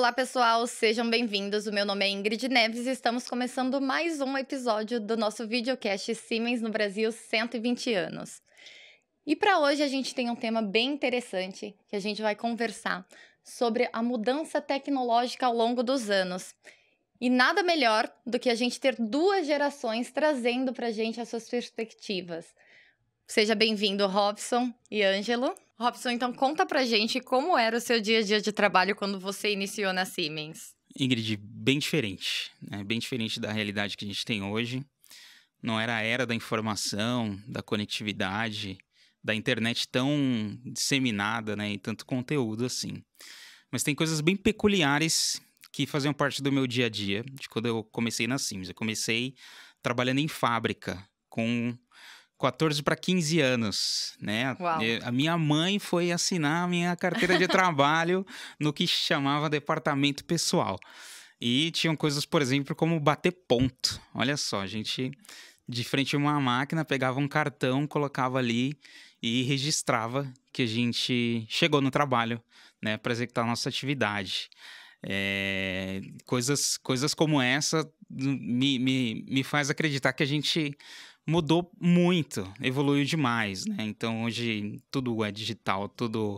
Olá, pessoal, sejam bem-vindos. O meu nome é Ingrid Neves e estamos começando mais um episódio do nosso videocast Siemens no Brasil 120 anos. E para hoje a gente tem um tema bem interessante que a gente vai conversar sobre a mudança tecnológica ao longo dos anos. E nada melhor do que a gente ter duas gerações trazendo para a gente as suas perspectivas. Seja bem-vindo, Robson e Ângelo. Robson, então conta pra gente como era o seu dia a dia de trabalho quando você iniciou na Siemens. Ingrid, bem diferente, né? Bem diferente da realidade que a gente tem hoje. Não era a era da informação, da conectividade, da internet tão disseminada, né? E tanto conteúdo assim. Mas tem coisas bem peculiares que faziam parte do meu dia a dia, de quando eu comecei na Siemens. Eu comecei trabalhando em fábrica, com 14 para 15 anos, né? Uau! A minha mãe foi assinar a minha carteira de trabalho no que chamava departamento pessoal. E tinham coisas, por exemplo, como bater ponto. Olha só, a gente, de frente a uma máquina, pegava um cartão, colocava ali e registrava que a gente chegou no trabalho, né, para executar a nossa atividade. Coisas como essa me faz acreditar que a gente mudou muito, evoluiu demais, né? Então hoje tudo é digital, tudo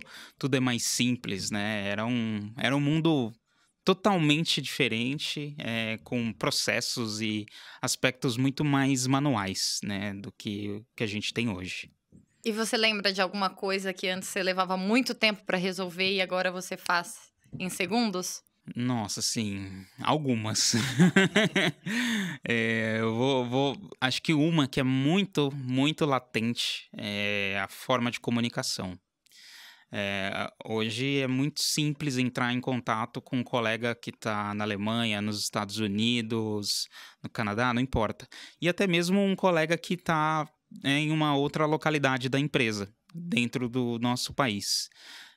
é mais simples, né? Era um mundo totalmente diferente, com processos e aspectos muito mais manuais, né, do que a gente tem hoje. E você lembra de alguma coisa que antes você levava muito tempo para resolver e agora você faz em segundos? Nossa, sim, algumas. Acho que uma que é muito, muito latente é a forma de comunicação. Hoje é muito simples entrar em contato com um colega que está na Alemanha, nos Estados Unidos, no Canadá, não importa. E até mesmo um colega que está em uma outra localidade da empresa, dentro do nosso país.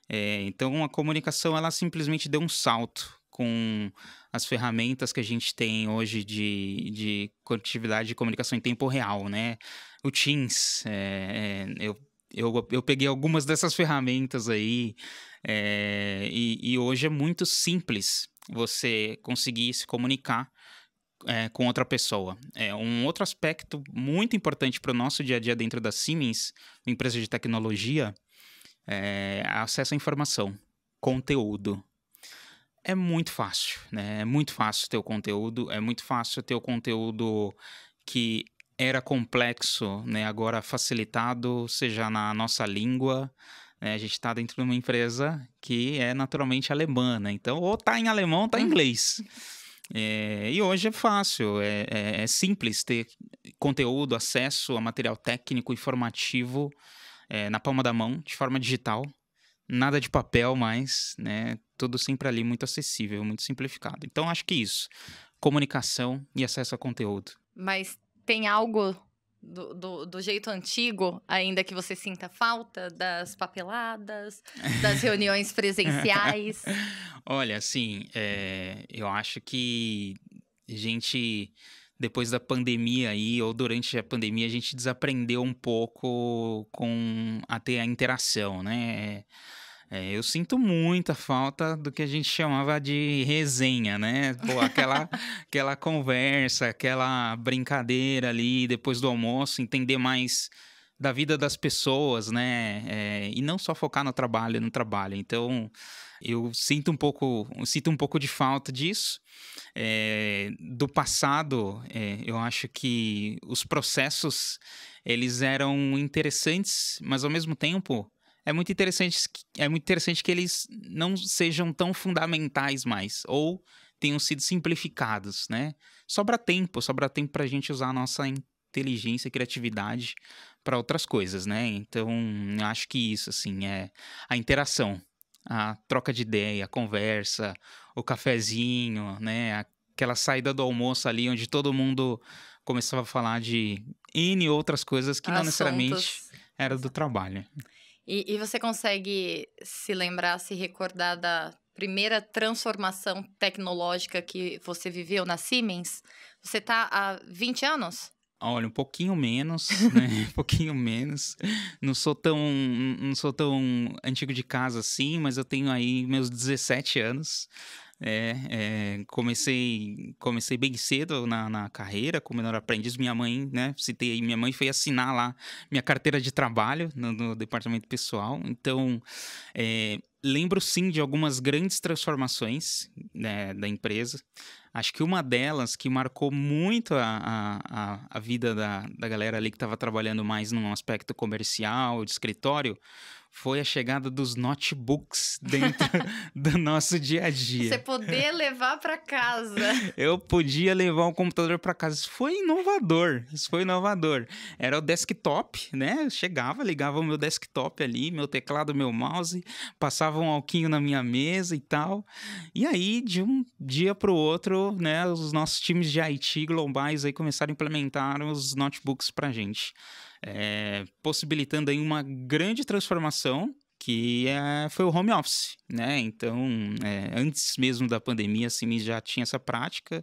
Então a comunicação ela simplesmente deu um salto com as ferramentas que a gente tem hoje de conectividade de comunicação em tempo real, né? O Teams, eu peguei algumas dessas ferramentas aí, e hoje é muito simples você conseguir se comunicar com outra pessoa. Um outro aspecto muito importante para o nosso dia a dia dentro da Siemens, uma empresa de tecnologia, acesso à informação, conteúdo. É muito fácil, né? É muito fácil ter o conteúdo, é muito fácil ter o conteúdo que era complexo, né? Agora facilitado, seja na nossa língua, né? A gente está dentro de uma empresa que é naturalmente alemã, né? Então, ou tá em alemão ou tá em inglês. E hoje é fácil, é simples ter conteúdo, acesso a material técnico, informativo, na palma da mão, de forma digital. Nada de papel mais, né? Tudo sempre ali muito acessível, muito simplificado. Então, acho que isso. Comunicação e acesso a conteúdo. Mas tem algo do jeito antigo ainda que você sinta falta? Das papeladas, das reuniões presenciais? Olha, assim, eu acho que a gente, depois da pandemia aí, ou durante a pandemia, a gente desaprendeu um pouco a ter a interação, né? Eu sinto muita falta do que a gente chamava de resenha, né? Pô, aquela conversa, aquela brincadeira ali depois do almoço, entender mais da vida das pessoas, né? E não só focar no trabalho. Então, eu sinto um pouco de falta disso. Do passado, eu acho que os processos, eles eram interessantes, mas ao mesmo tempo é muito interessante que eles não sejam tão fundamentais mais, ou tenham sido simplificados, né? Sobra tempo para a gente usar a nossa inteligência e criatividade para outras coisas, né? Então, eu acho que isso, assim, é a interação, a troca de ideia, a conversa, o cafezinho, né? Aquela saída do almoço ali, onde todo mundo começava a falar de N outras coisas que não necessariamente Assuntos. era do trabalho. E você consegue se lembrar, se recordar da primeira transformação tecnológica que você viveu na Siemens? Você tá há 20 anos? Olha, um pouquinho menos, né, um pouquinho menos. Não sou tão antigo de casa assim, mas eu tenho aí meus 17 anos. Comecei bem cedo na carreira, como menor aprendiz. Minha mãe, né? Citei aí, minha mãe foi assinar lá minha carteira de trabalho no departamento pessoal. Então, lembro sim de algumas grandes transformações, né, da empresa. Acho que uma delas que marcou muito a vida da galera ali que estava trabalhando mais num aspecto comercial, de escritório, foi a chegada dos notebooks dentro do nosso dia a dia. Você poder levar para casa. Eu podia levar um computador para casa. Isso foi inovador. Era o desktop, né? Eu chegava, ligava o meu desktop ali, meu teclado, meu mouse, passava um alquinho na minha mesa e tal. E aí, de um dia para o outro, né, os nossos times de IT globais aí começaram a implementar os notebooks para a gente. Possibilitando aí uma grande transformação que foi o home office, né? Então, antes mesmo da pandemia, a Siemens já tinha essa prática,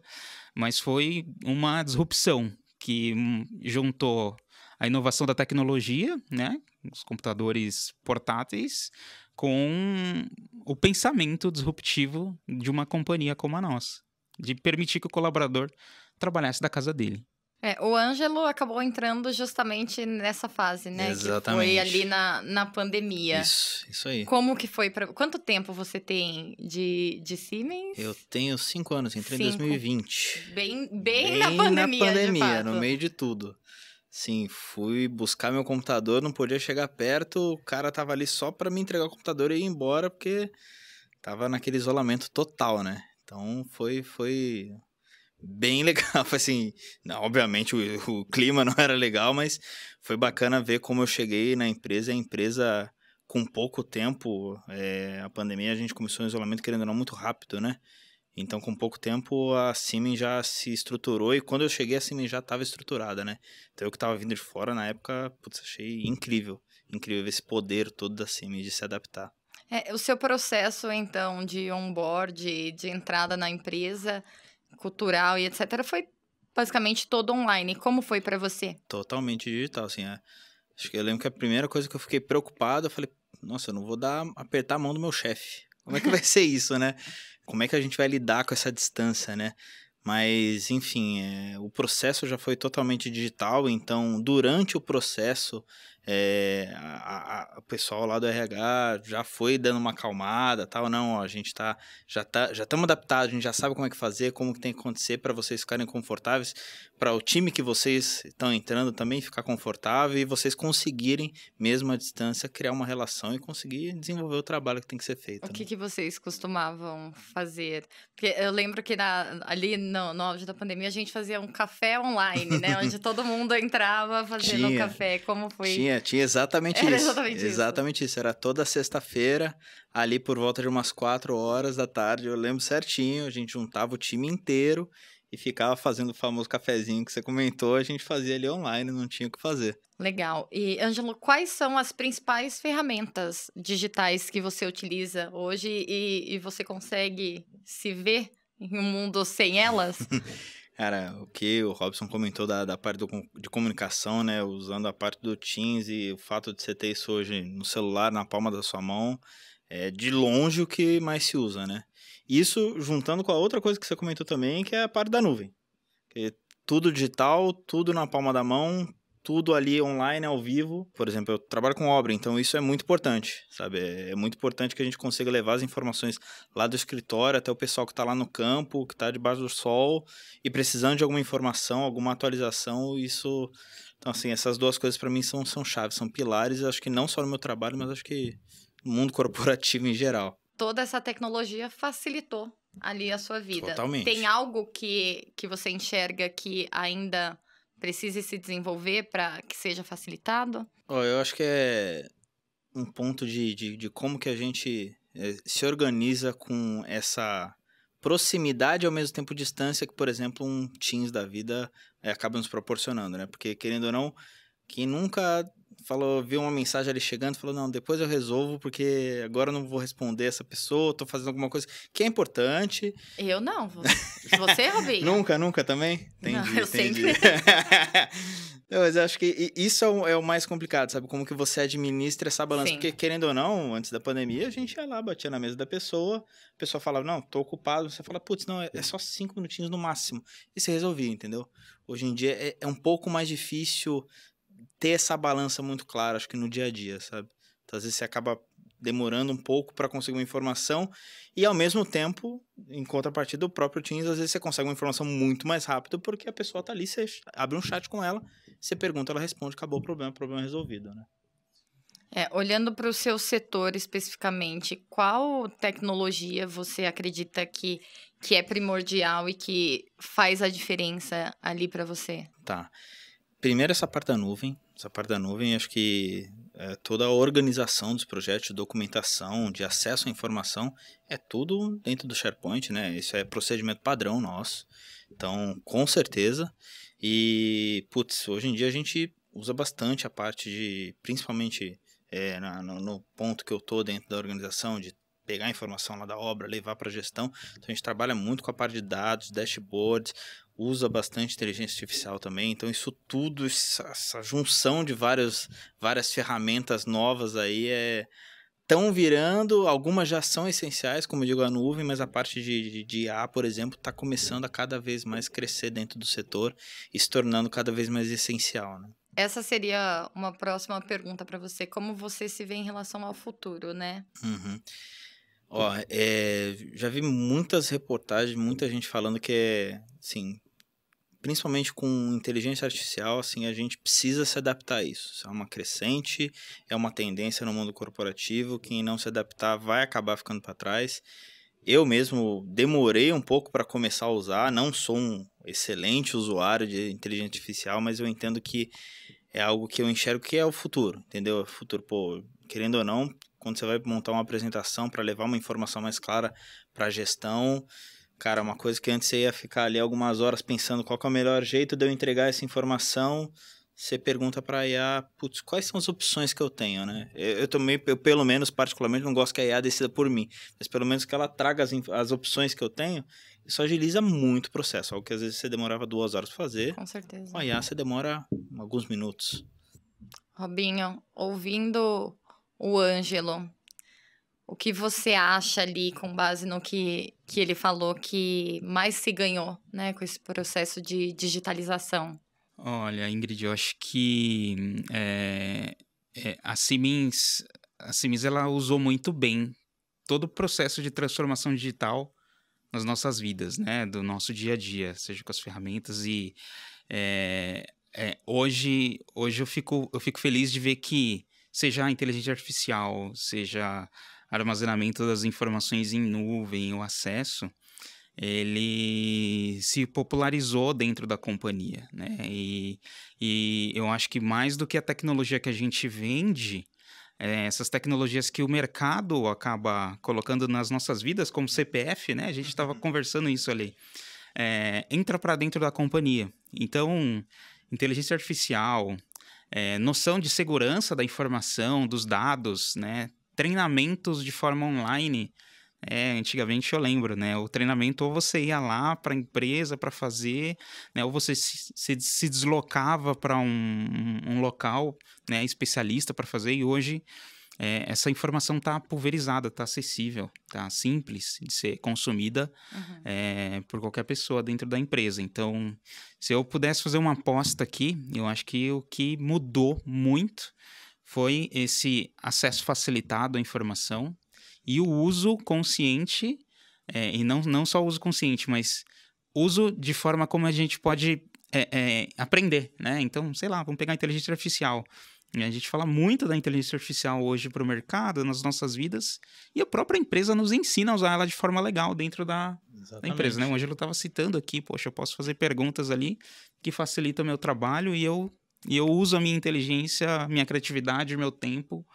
mas foi uma disrupção que juntou a inovação da tecnologia, né? Os computadores portáteis, com o pensamento disruptivo de uma companhia como a nossa, de permitir que o colaborador trabalhasse da casa dele. O Ângelo acabou entrando justamente nessa fase, né? Exatamente. Que foi ali na pandemia. Isso aí. Como que foi para... Quanto tempo você tem de Siemens? Eu tenho 5 anos, entrei em 2020. Bem na pandemia, de fato. No meio de tudo. Sim, fui buscar meu computador, não podia chegar perto, o cara tava ali só para me entregar o computador e ir embora, porque tava naquele isolamento total, né? Então foi bem legal, assim, não, obviamente o clima não era legal, mas foi bacana ver como eu cheguei na empresa, a empresa com pouco tempo, a pandemia a gente começou um isolamento querendo ou não muito rápido, né? Então com pouco tempo a Siemens já se estruturou e quando eu cheguei a Siemens já estava estruturada, né? Então eu que estava vindo de fora na época, putz, achei incrível ver esse poder todo da Siemens de se adaptar. O seu processo então de onboard, de entrada na empresa, cultural e etc, foi basicamente todo online. Como foi para você? Totalmente digital, assim, acho que eu lembro que a primeira coisa que eu fiquei preocupado, eu falei, nossa, eu não vou apertar a mão do meu chefe. Como é que vai ser isso, né? Como é que a gente vai lidar com essa distância, né? Mas, enfim, o processo já foi totalmente digital, então, durante o processo, o pessoal lá do RH já foi dando uma acalmada, tal, não, ó, a gente já estamos adaptados, a gente já sabe como é que fazer, como que tem que acontecer para vocês ficarem confortáveis, para o time que vocês estão entrando também ficar confortável e vocês conseguirem, mesmo à distância, criar uma relação e conseguir desenvolver o trabalho que tem que ser feito. O que vocês costumavam fazer? Porque eu lembro que ali no auge da pandemia a gente fazia um café online, né? Onde todo mundo entrava fazendo um café. Como foi? Tinha exatamente Era isso. Exatamente isso. Era toda sexta-feira, ali por volta de umas 4 horas da tarde, eu lembro certinho, a gente juntava o time inteiro e ficava fazendo o famoso cafezinho que você comentou, a gente fazia ali online, não tinha o que fazer. Legal. E, Ângelo, quais são as principais ferramentas digitais que você utiliza hoje e você consegue se ver em um mundo sem elas? Cara, o que o Robson comentou da parte de comunicação, né? Usando a parte do Teams e o fato de você ter isso hoje no celular, na palma da sua mão, é de longe o que mais se usa, né? Isso juntando com a outra coisa que você comentou também, que é a parte da nuvem. Que tudo digital, tudo na palma da mão, tudo ali online, ao vivo. Por exemplo, eu trabalho com obra, então isso é muito importante, sabe? É muito importante que a gente consiga levar as informações lá do escritório até o pessoal que está lá no campo, que está debaixo do sol e precisando de alguma informação, alguma atualização, isso... Então, assim, essas duas coisas para mim são chaves, são pilares, acho que não só no meu trabalho, mas acho que no mundo corporativo em geral. Toda essa tecnologia facilitou ali a sua vida. Totalmente. Tem algo que você enxerga que ainda precise se desenvolver para que seja facilitado? Eu acho que é um ponto de como que a gente se organiza com essa proximidade e ao mesmo tempo distância que, por exemplo, um Teams da vida acaba nos proporcionando, né? Porque, querendo ou não, quem nunca viu uma mensagem ali chegando, falou, não, depois eu resolvo, porque agora eu não vou responder essa pessoa, tô fazendo alguma coisa que é importante. Eu não. Você, Robinho? Nunca também? Entendi, não, eu entendi. sempre... Não, mas eu acho que isso é o mais complicado, sabe? Como que você administra essa balança. Sim. Porque, querendo ou não, antes da pandemia, a gente ia lá, batia na mesa da pessoa, a pessoa falava, não, tô ocupado. Você fala, putz, não, é só 5 minutinhos no máximo. E você resolvia, entendeu? Hoje em dia é um pouco mais difícil ter essa balança muito clara, acho que no dia a dia, sabe? Então, às vezes você acaba demorando um pouco para conseguir uma informação e, ao mesmo tempo, em contrapartida do próprio Teams, às vezes você consegue uma informação muito mais rápido porque a pessoa tá ali, você abre um chat com ela, você pergunta, ela responde, acabou o problema é resolvido, né? Olhando para o seu setor especificamente, qual tecnologia você acredita que é primordial e que faz a diferença ali para você? Tá. Primeiro essa parte da nuvem. Essa parte da nuvem, acho que toda a organização dos projetos, de documentação, de acesso à informação, é tudo dentro do SharePoint, né? Isso é procedimento padrão nosso. Então, com certeza. E, putz, hoje em dia a gente usa bastante a parte de, principalmente no ponto que eu tô dentro da organização, de pegar a informação lá da obra, levar para a gestão. Então, a gente trabalha muito com a parte de dados, dashboards, usa bastante inteligência artificial também. Então, isso tudo, essa junção de várias ferramentas novas aí estão virando, algumas já são essenciais, como eu digo, a nuvem, mas a parte de IA, por exemplo, está começando a cada vez mais crescer dentro do setor e se tornando cada vez mais essencial, né? Essa seria uma próxima pergunta para você. Como você se vê em relação ao futuro, né? Uhum. Ó, já vi muitas reportagens, muita gente falando que assim, principalmente com inteligência artificial, assim, a gente precisa se adaptar a isso. Isso é uma crescente, é uma tendência no mundo corporativo. Quem não se adaptar vai acabar ficando para trás. Eu mesmo demorei um pouco para começar a usar. Não sou um excelente usuário de inteligência artificial, mas eu entendo que é algo que eu enxergo que é o futuro, entendeu? É o futuro, pô, querendo ou não, quando você vai montar uma apresentação para levar uma informação mais clara para a gestão, cara, uma coisa que antes você ia ficar ali algumas horas pensando qual que é o melhor jeito de eu entregar essa informação, você pergunta para a IA, putz, quais são as opções que eu tenho, né? Eu pelo menos, particularmente, não gosto que a IA decida por mim, mas pelo menos que ela traga as opções que eu tenho, isso agiliza muito o processo, algo que às vezes você demorava 2 horas para fazer, Com certeza. com a IA você demora alguns minutos. Robinho, ouvindo o Ângelo, o que você acha ali, com base no que ele falou, que mais se ganhou, né, com esse processo de digitalização? Olha, Ingrid, eu acho que a Siemens ela usou muito bem todo o processo de transformação digital nas nossas vidas, né, do nosso dia a dia, seja com as ferramentas e hoje eu fico feliz de ver que seja a inteligência artificial, seja armazenamento das informações em nuvem, o acesso, ele se popularizou dentro da companhia, né? E eu acho que mais do que a tecnologia que a gente vende, essas tecnologias que o mercado acaba colocando nas nossas vidas, como CPF, né? A gente estava conversando isso ali. Entra para dentro da companhia. Então, inteligência artificial, noção de segurança da informação, dos dados, né? Treinamentos de forma online. Antigamente eu lembro, né? O treinamento ou você ia lá para a empresa para fazer, né? Ou você se deslocava para um local, né? Especialista para fazer. E hoje essa informação está pulverizada, está acessível, está simples de ser consumida por qualquer pessoa dentro da empresa. Então, se eu pudesse fazer uma aposta aqui, eu acho que o que mudou muito foi esse acesso facilitado à informação e o uso consciente, e não só o uso consciente, mas uso de forma como a gente pode aprender, né? Então, sei lá, vamos pegar a inteligência artificial. A gente fala muito da inteligência artificial hoje para o mercado, nas nossas vidas, e a própria empresa nos ensina a usar ela de forma legal dentro da empresa, né? O Ângelo estava citando aqui, poxa, eu posso fazer perguntas ali que facilitam o meu trabalho e eu uso a minha inteligência, minha criatividade, meu tempo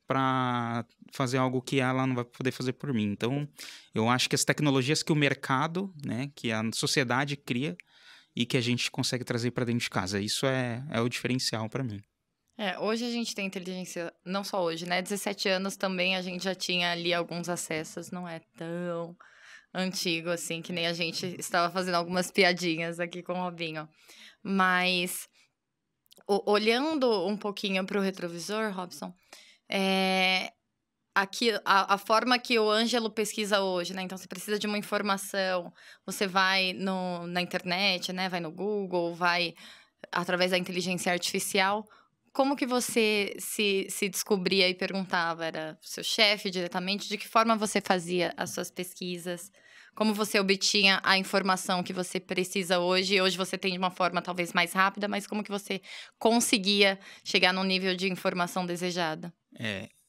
para fazer algo que ela não vai poder fazer por mim. Então, eu acho que as tecnologias que o mercado, né, que a sociedade cria e que a gente consegue trazer para dentro de casa, isso é o diferencial para mim. Hoje a gente tem inteligência, não só hoje, né? 17 anos também a gente já tinha ali alguns acessos, não é tão antigo assim, que nem a gente estava fazendo algumas piadinhas aqui com o Robinho. Mas Olhando um pouquinho para o retrovisor, Robson, aqui, a forma que o Ângelo pesquisa hoje, né? Então, você precisa de uma informação, você vai na internet, né? Vai no Google, vai através da inteligência artificial. Como que você se descobria e perguntava? Era seu chefe diretamente? De que forma você fazia as suas pesquisas? Como você obtinha a informação que você precisa hoje? Hoje você tem de uma forma talvez mais rápida, mas como que você conseguia chegar no nível de informação desejada?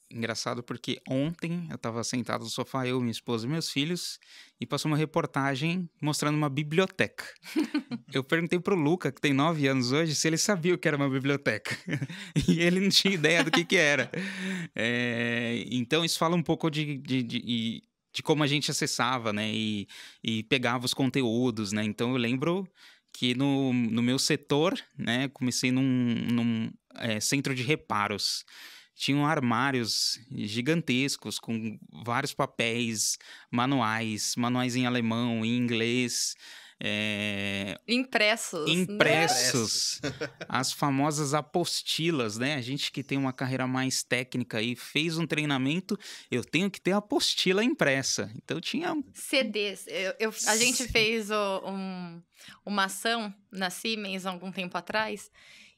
Engraçado porque ontem eu estava sentado no sofá, eu, minha esposa e meus filhos, e passou uma reportagem mostrando uma biblioteca. Eu perguntei pro Luca, que tem 9 anos hoje, se ele sabia o que era uma biblioteca. E ele não tinha ideia do que era. Então isso fala um pouco de como a gente acessava, né? E pegava os conteúdos, né? Então eu lembro que no meu setor, né? Comecei num centro de reparos. Tinham armários gigantescos com vários papéis, manuais em alemão, em inglês. Impressos. As famosas apostilas, né? A gente que tem uma carreira mais técnica e fez um treinamento, eu tenho que ter a apostila impressa. Então tinha... CDs. A gente fez uma ação na Siemens há algum tempo atrás.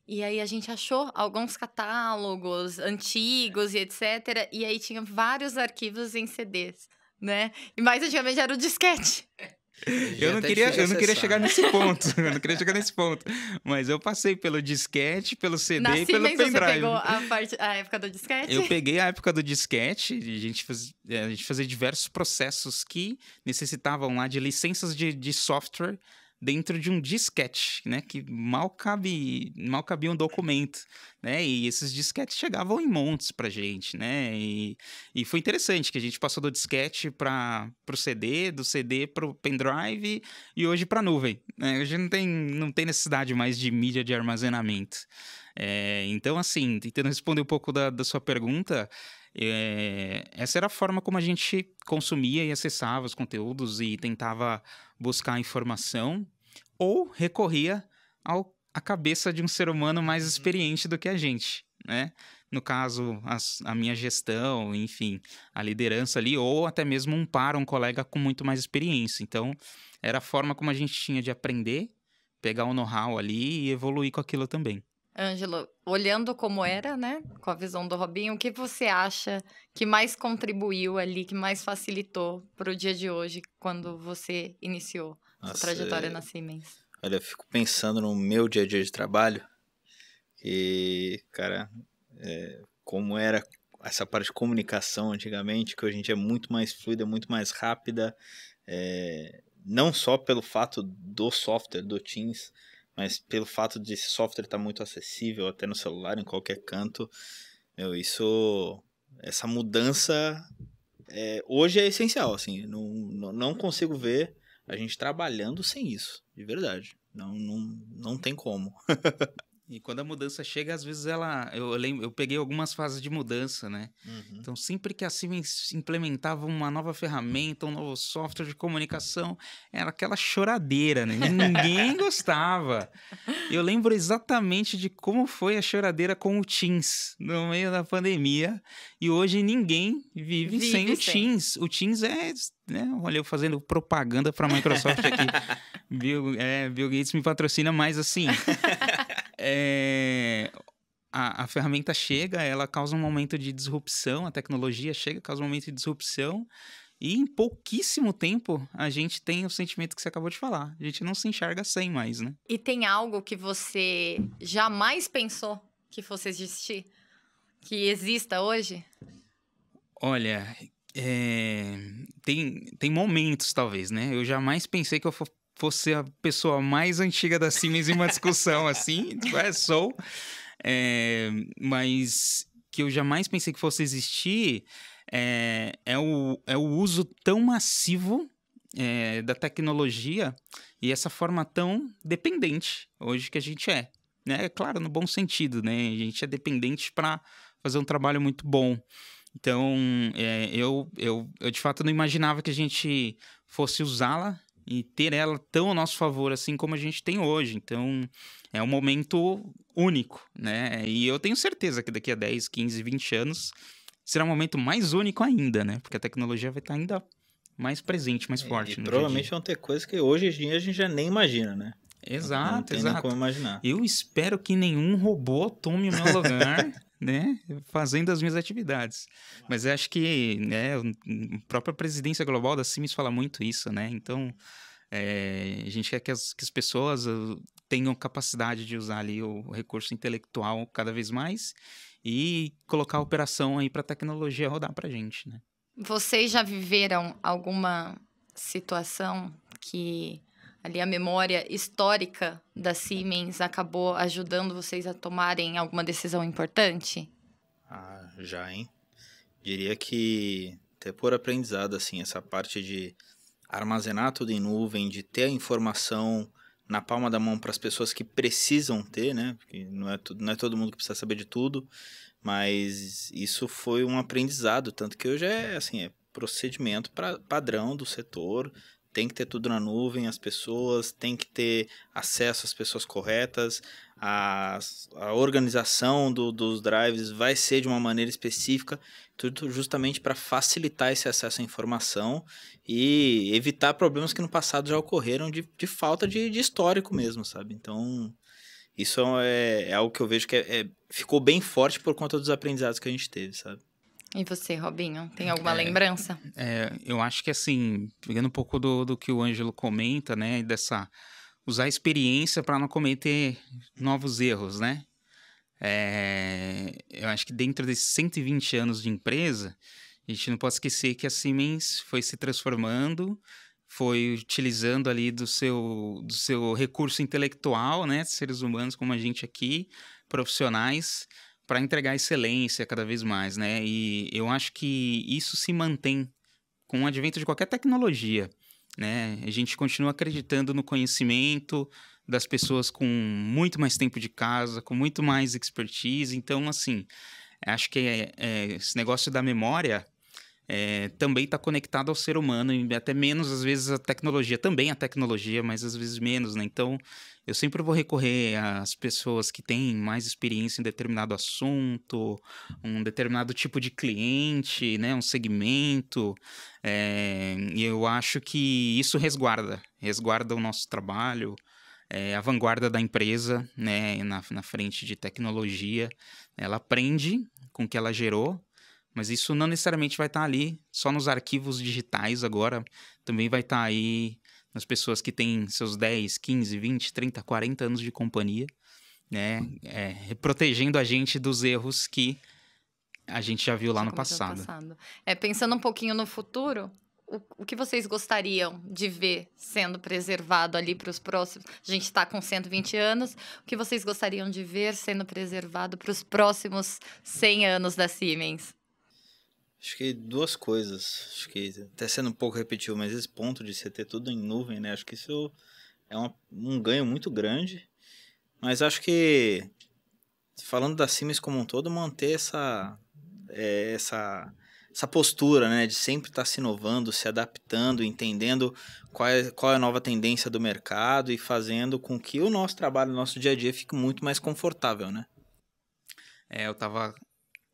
E aí a gente achou alguns catálogos antigos e etc. E aí tinha vários arquivos em CDs, né? E mais antigamente era o disquete. Eu não queria chegar nesse ponto. Eu não queria chegar nesse ponto. Mas eu passei pelo disquete, pelo CD e pelo pendrive. Você pegou a época do disquete? Eu peguei a época do disquete. A gente fazia diversos processos que necessitavam lá de licenças de software dentro de um disquete, né? Que mal cabia um documento, né? E esses disquetes chegavam em montes pra gente, né? E foi interessante que a gente passou do disquete pro CD, do CD pro pendrive e hoje pra nuvem, né? Hoje não tem necessidade mais de mídia de armazenamento. Então, assim, tentando responder um pouco da sua pergunta, essa era a forma como a gente consumia e acessava os conteúdos e tentava buscar informação, ou recorria à cabeça de um ser humano mais experiente do que a gente, né? No caso, a minha gestão, enfim, a liderança ali, ou até mesmo um colega com muito mais experiência. Então, era a forma como a gente tinha de aprender, pegar o know-how ali e evoluir com aquilo também. Ângelo, olhando como era, né, com a visão do Robinho, o que você acha que mais contribuiu ali, que mais facilitou para o dia de hoje, quando você iniciou sua trajetória na Siemens? Olha, eu fico pensando no meu dia a dia de trabalho, e, cara, como era essa parte de comunicação antigamente, que hoje em dia é muito mais fluida, muito mais rápida, não só pelo fato do software, do Teams, mas pelo fato de esse software estar muito acessível até no celular, em qualquer canto. Essa mudança hoje é essencial, assim, não consigo ver a gente trabalhando sem isso, de verdade. Não tem como. E quando a mudança chega, às vezes eu peguei algumas fases de mudança, né? Uhum. Então, sempre que a Siemens implementava uma nova ferramenta, um novo software de comunicação, era aquela choradeira, né? Ninguém gostava. Eu lembro exatamente de como foi a choradeira com o Teams no meio da pandemia. E hoje ninguém vive sem o Teams. O Teams né? Olha, eu fazendo propaganda para a Microsoft aqui. Bill Gates me patrocina, mas assim... A ferramenta chega, ela causa um momento de disrupção, a tecnologia chega, causa um momento de disrupção, e em pouquíssimo tempo a gente tem o sentimento que você acabou de falar. A gente não se enxerga sem mais, né? E tem algo que você jamais pensou que fosse existir? Que exista hoje? Olha, tem momentos, talvez, né? Eu jamais pensei que eu fosse a pessoa mais antiga da Siemens em uma discussão assim, sou. Mas que eu jamais pensei que fosse existir é o uso tão massivo da tecnologia e essa forma tão dependente hoje que a gente né? Claro, no bom sentido, né? A gente é dependente para fazer um trabalho muito bom. Então, eu de fato não imaginava que a gente fosse usá-la e ter ela tão ao nosso favor assim como a gente tem hoje. Então, é um momento único, né? E eu tenho certeza que daqui a 10, 15, 20 anos será um momento mais único ainda, né? Porque a tecnologia vai estar ainda mais presente, mais forte E no provavelmente dia a dia. vão ter coisas que hoje em dia a gente já nem imagina, né? Não Exato, tem nem exato. como imaginar. Eu espero que nenhum robô tome o meu lugar, né, fazendo as minhas atividades. Mas eu acho que, né, a própria presidência global da Siemens fala muito isso, né? Então, a gente quer que as pessoas tenham capacidade de usar ali o recurso intelectual cada vez mais e colocar a operação aí para a tecnologia rodar para a gente, né? Vocês já viveram alguma situação que ali a memória histórica da Siemens acabou ajudando vocês a tomarem alguma decisão importante? Ah, já, hein? Diria que até por aprendizado, assim, essa parte de armazenar tudo em nuvem, de ter a informação na palma da mão para as pessoas que precisam ter, né? Porque não é todo mundo que precisa saber de tudo, mas isso foi um aprendizado, tanto que hoje é procedimento padrão do setor, tem que ter tudo na nuvem, as pessoas têm que ter acesso às pessoas corretas, a organização dos drives vai ser de uma maneira específica, tudo justamente para facilitar esse acesso à informação e evitar problemas que no passado já ocorreram de falta de histórico mesmo, sabe? Então, isso é algo que eu vejo que ficou bem forte por conta dos aprendizados que a gente teve, sabe? E você, Robinho, tem alguma lembrança? Eu acho que assim, pegando um pouco do que o Ângelo comenta, né, usar a experiência para não cometer novos erros, né? Eu acho que dentro desses 120 anos de empresa, a gente não pode esquecer que a Siemens foi se transformando, foi utilizando ali do seu recurso intelectual, né, seres humanos como a gente aqui, profissionais, para entregar excelência cada vez mais, né? E eu acho que isso se mantém com o advento de qualquer tecnologia, né? A gente continua acreditando no conhecimento das pessoas com muito mais tempo de casa, com muito mais expertise. Então, assim, acho que esse negócio da memória também está conectado ao ser humano, e até menos, às vezes, a tecnologia. Também a tecnologia, mas às vezes menos, né? Então, eu sempre vou recorrer às pessoas que têm mais experiência em determinado assunto, um determinado tipo de cliente, né? Um segmento. E eu acho que isso resguarda o nosso trabalho, a vanguarda da empresa, né? Na frente de tecnologia. Ela aprende com o que ela gerou, mas isso não necessariamente vai estar ali só nos arquivos digitais agora, também vai estar aí nas pessoas que têm seus 10, 15, 20, 30, 40 anos de companhia, né? Protegendo a gente dos erros que a gente já viu lá Já no cometeu no passado. Pensando um pouquinho no futuro, o que vocês gostariam de ver sendo preservado ali para os próximos? A gente está com 120 anos. O que vocês gostariam de ver sendo preservado para os próximos 100 anos da Siemens? Acho que duas coisas. Acho que até sendo um pouco repetitivo, mas esse ponto de você ter tudo em nuvem, né? Acho que isso é um ganho muito grande. Mas acho que, falando da Siemens como um todo, manter essa postura, né? De sempre estar se inovando, se adaptando, entendendo qual é a nova tendência do mercado e fazendo com que o nosso trabalho, o nosso dia a dia fique muito mais confortável, né? Eu estava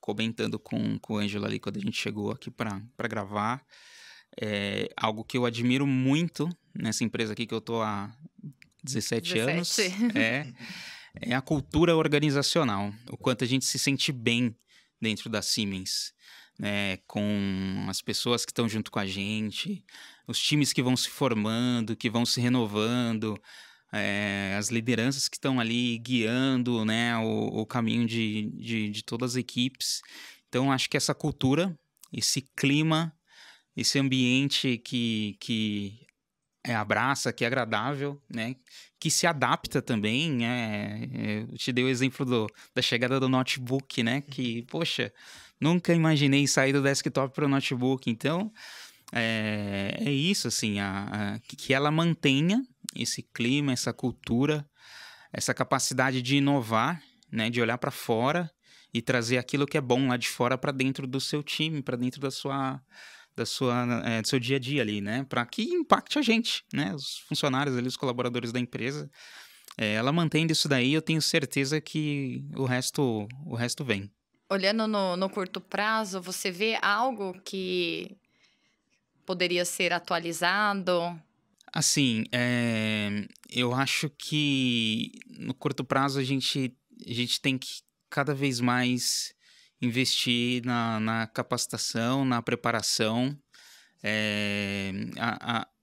comentando com o Ângelo ali quando a gente chegou aqui para gravar. Algo que eu admiro muito nessa empresa aqui que eu tô há 17 anos 17. é a cultura organizacional. O quanto a gente se sente bem dentro da Siemens, né? Com as pessoas que estão junto com a gente, os times que vão se formando, que vão se renovando, as lideranças que estão ali guiando, né, o caminho de todas as equipes. Então, acho que essa cultura, esse clima, esse ambiente que abraça, que é agradável, né, que se adapta também. Eu te dei o exemplo da chegada do notebook, né, que, poxa, nunca imaginei sair do desktop para o notebook. Então, é isso, assim, que ela mantenha esse clima, essa cultura, essa capacidade de inovar, né, de olhar para fora e trazer aquilo que é bom lá de fora para dentro do seu time, para dentro do seu dia a dia ali, né? Para que impacte a gente, né? Os funcionários ali, os colaboradores da empresa. Ela mantendo isso daí, eu tenho certeza que o resto vem. Olhando no curto prazo, você vê algo que poderia ser atualizado? Assim, eu acho que no curto prazo a gente tem que cada vez mais investir na capacitação, na preparação,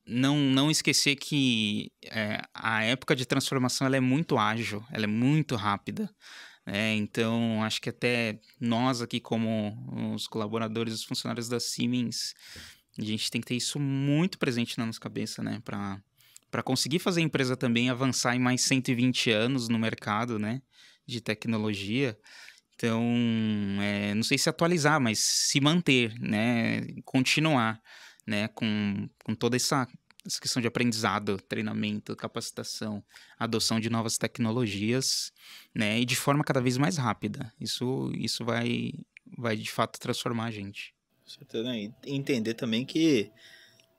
não esquecer que a época de transformação ela é muito ágil, ela é muito rápida. Então, acho que até nós aqui, como os colaboradores, os funcionários da Siemens, a gente tem que ter isso muito presente na nossa cabeça, né? Para conseguir fazer a empresa também avançar em mais 120 anos no mercado, né? De tecnologia. Então, não sei se atualizar, mas se manter, né? Continuar, né? Com toda essa questão de aprendizado, treinamento, capacitação, adoção de novas tecnologias, né? E de forma cada vez mais rápida. Isso vai de fato transformar a gente. Certeza, né? E entender também que,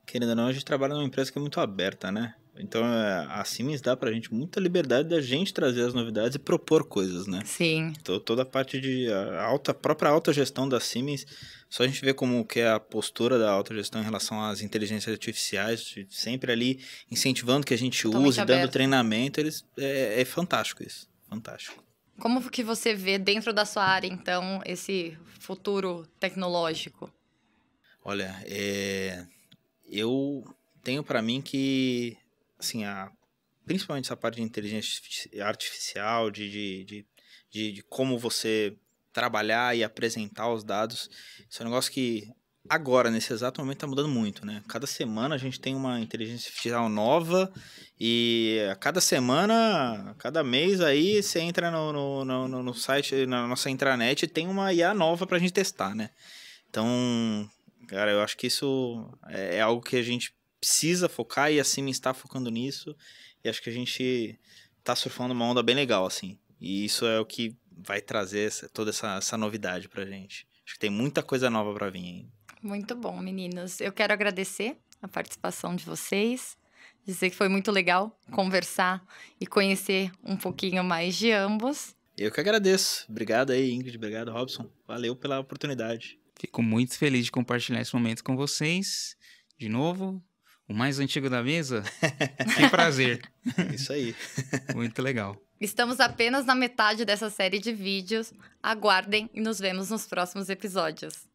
querendo ou não, a gente trabalha numa empresa que é muito aberta, né? Então, a Siemens dá pra gente muita liberdade da gente trazer as novidades e propor coisas, né? Sim. Então, toda a parte de própria autogestão da Siemens, só a gente vê como que é a postura da autogestão em relação às inteligências artificiais, sempre ali incentivando que a gente Totalmente use, aberto. dando treinamento, é fantástico isso, fantástico. Como que você vê dentro da sua área, então, esse futuro tecnológico? Olha, eu tenho para mim que, assim, principalmente essa parte de inteligência artificial, de como você trabalhar e apresentar os dados, isso é um negócio que agora, nesse exato momento, está mudando muito, né? Cada semana a gente tem uma inteligência artificial nova e a cada semana, cada mês aí, você entra no site, na nossa intranet, tem uma IA nova para a gente testar, né? Então, cara, eu acho que isso é algo que a gente precisa focar e a Siemens está focando nisso. E acho que a gente tá surfando uma onda bem legal, assim. E isso é o que vai trazer toda essa novidade pra gente. Acho que tem muita coisa nova pra vir ainda. Muito bom, meninos. Eu quero agradecer a participação de vocês. Dizer que foi muito legal conversar e conhecer um pouquinho mais de ambos. Eu que agradeço. Obrigado aí, Ingrid. Obrigado, Robson. Valeu pela oportunidade. Fico muito feliz de compartilhar esse momento com vocês. De novo, o mais antigo da mesa. Que prazer. É isso aí. Muito legal. Estamos apenas na metade dessa série de vídeos. Aguardem e nos vemos nos próximos episódios.